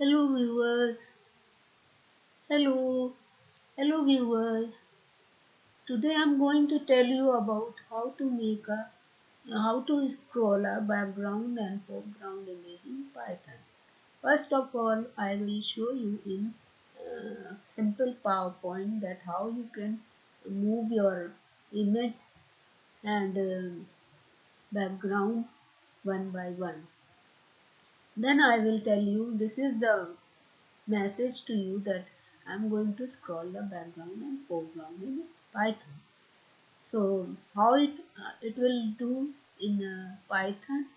Hello viewers, hello, hello viewers. Today I'm going to tell you about how to scroll a background and foreground image in Python. First of all, I will show you in simple PowerPoint that how you can move your image and background one by one. Then I will tell you this is the message to you that I'm going to scroll the background and foreground in Python. So how it will do in Python,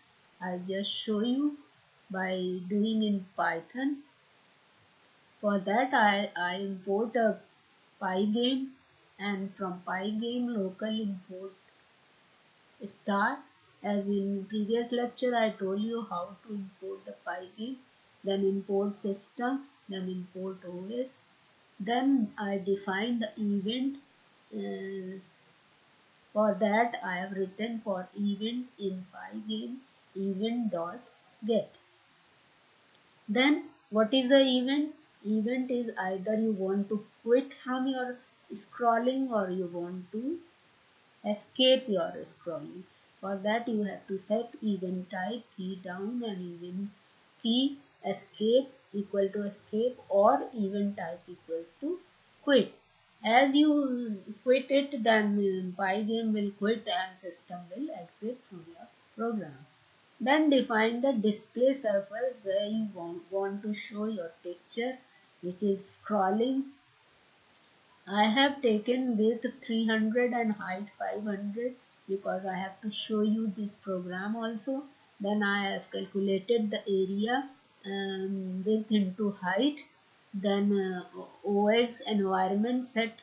I'll just show you by doing in Python. For that I import a pygame, and from pygame.local import star. As in previous lecture I told you how to import the pygame, then import system, then import OS. Then I define the event. For that I have written for event in pygame event.get. Then what is the event? Event is either you want to quit from your scrolling or you want to escape your scrolling. For that you have to set event type key down and event key escape equal to escape or event type equals to quit. As you quit it, then pygame will quit and system will exit from your program. Then define the display surface where you want to show your picture, which is scrolling. I have taken width 300 and height 500 because I have to show you this program also. Then I have calculated the area width into height. Then OS environment set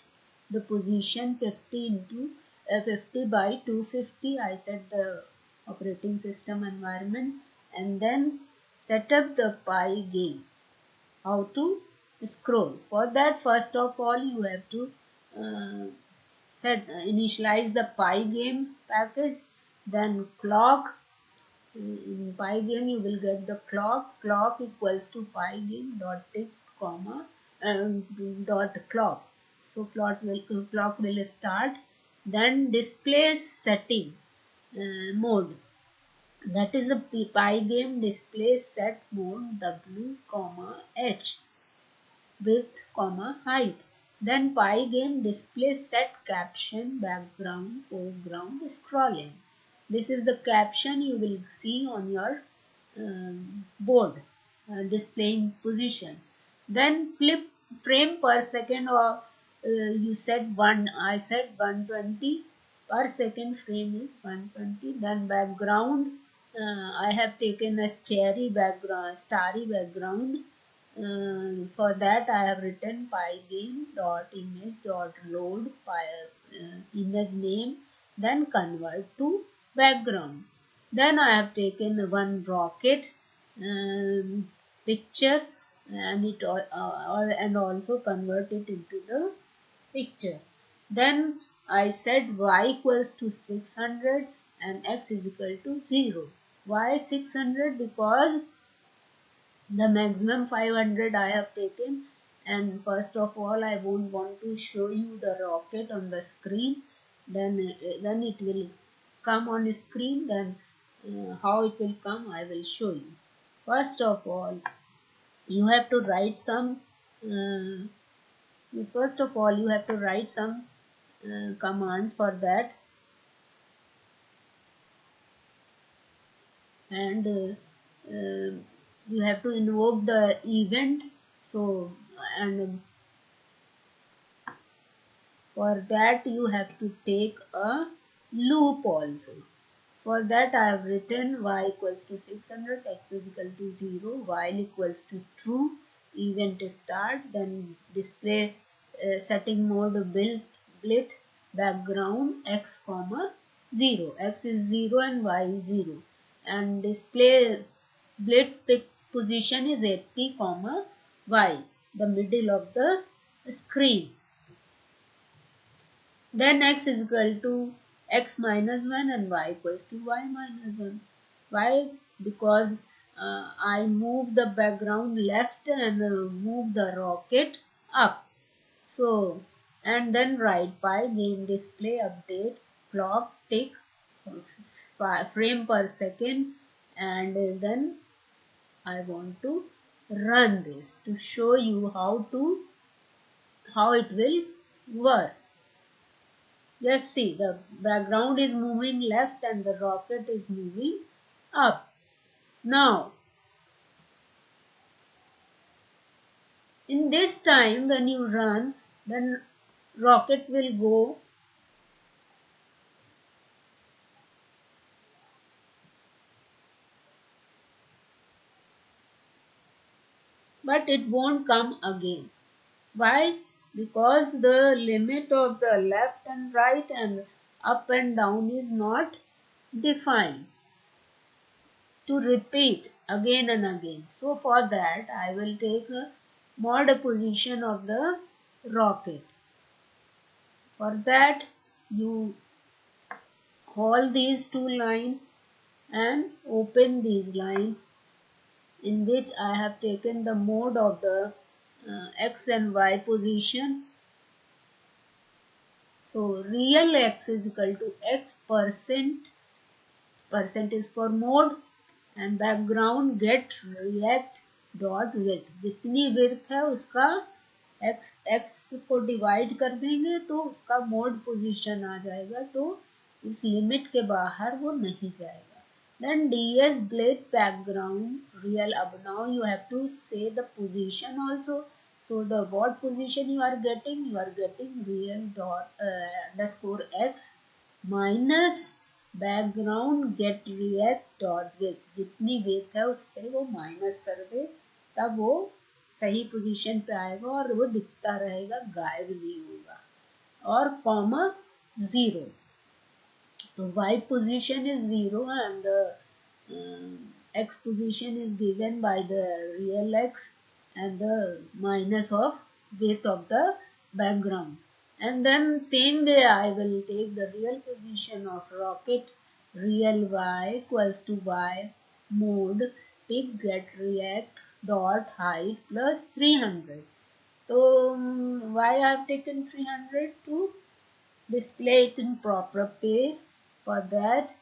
the position 50 into 50 by 250. I set the operating system environment, and then set up the pygame. How to scroll? For that, first of all you have to uh, initialize the pygame package. Then clock, in pygame you will get the clock equals to pygame dot tick comma dot clock. So clock will start. Then display setting mode, that is the pygame display set mode w comma h width comma height. Then pygame display set caption background foreground scrolling. This is the caption you will see on your board displaying position. Then flip frame per second, or you set one. I set 120 per second. Frame is 120. Then background, I have taken a starry background. For that I have written pygame dot image dot load image name, then convert to background. Then I have taken one rocket picture, and and also convert it into the picture. Then I said y equals to 600 and x is equal to 0. Why 600? Because the maximum 500 I have taken, and first of all I won't want to show you the rocket on the screen. Then it will come on screen. Then how it will come I will show you. First of all you have to write some uh, commands for that. And you have to invoke the event. So, and for that you have to take a loop also. For that I have written y equals to 600, x is equal to 0, while equals to true, event start, then display setting mode blit background x comma 0. X is 0 and y is 0. And display blit pick position is 80 comma y, the middle of the screen. Then x is equal to x minus 1 and y equals to y minus 1. Why? Because I move the background left and move the rocket up. So, and then write pygame display update clock tick frame per second, and then I want to run this to show you how it will work. Just see, the background is moving left and the rocket is moving up. Now, in this time when you run, then rocket will go, but it won't come again. Why? Because the limit of the left and right and up and down is not defined to repeat again and again. So for that I will take a mod position of the rocket. For that you hold these two lines and open these lines in which I have taken the mode of the x and y position. So real x is equal to x percent is for mode, and background get react dot width. जितनी width है उसका x को divide कर देंगे तो उसका mode position आ जाएगा, तो इस लिमिट के बाहर वो नहीं जाएगा. Then ds blade background real. Ab now you have to say the position also. So the what position you are getting real dot underscore x minus background get react dot width. जितनी width है उससे वो minus कर दे, तब वो सही position पे आएगा और वो दिखता रहेगा, गायब नहीं होगा. और कॉमा 0. तो y position is 0 and the x position is given by the real x and the minus of width of the background. And then same way I will take the real position of rocket, real y equals to y mode pick get react dot height plus 300. So why I have taken 300? To display it in proper pace. For that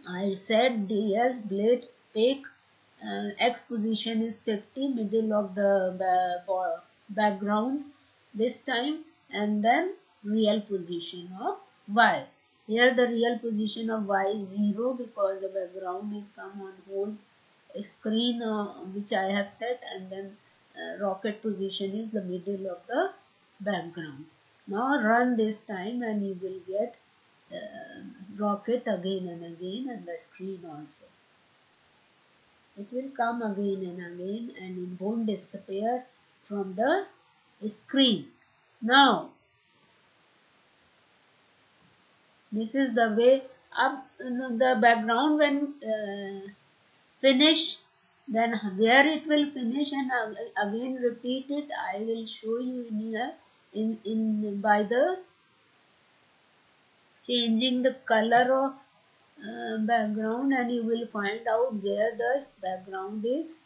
I said ds blade pick x position is 50, middle of the background this time, and then real position of y. Here the real position of y is 0 because the background is come on whole screen which I have set, and then rocket position is the middle of the background. Now run this time and you will get rocket again and again, and the screen also. It will come again and again and it won't disappear from the screen. Now this is the way up the background when finish, then where it will finish and again repeat it. I will show you in here in by the changing the color of background, and you will find out where the background is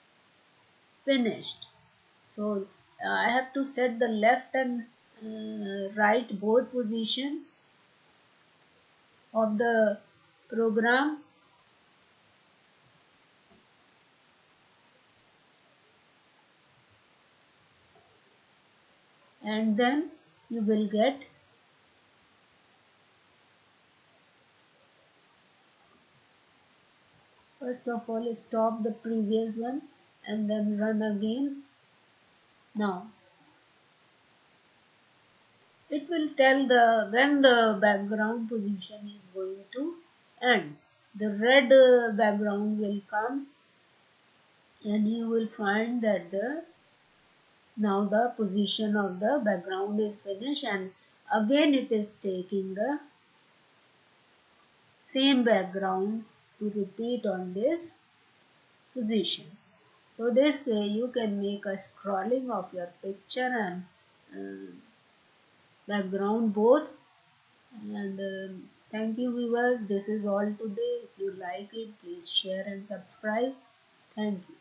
finished. So I have to set the left and right both position of the program, and then you will get first of all stop the previous one and then run again. Now it will tell the when the background position is going to end. The red background will come and you will find that now the position of the background is finished, and again it is taking the same background to repeat on this position. So this way you can make a scrolling of your picture and background both. And thank you viewers, this is all today. If you like it, please share and subscribe. Thank you.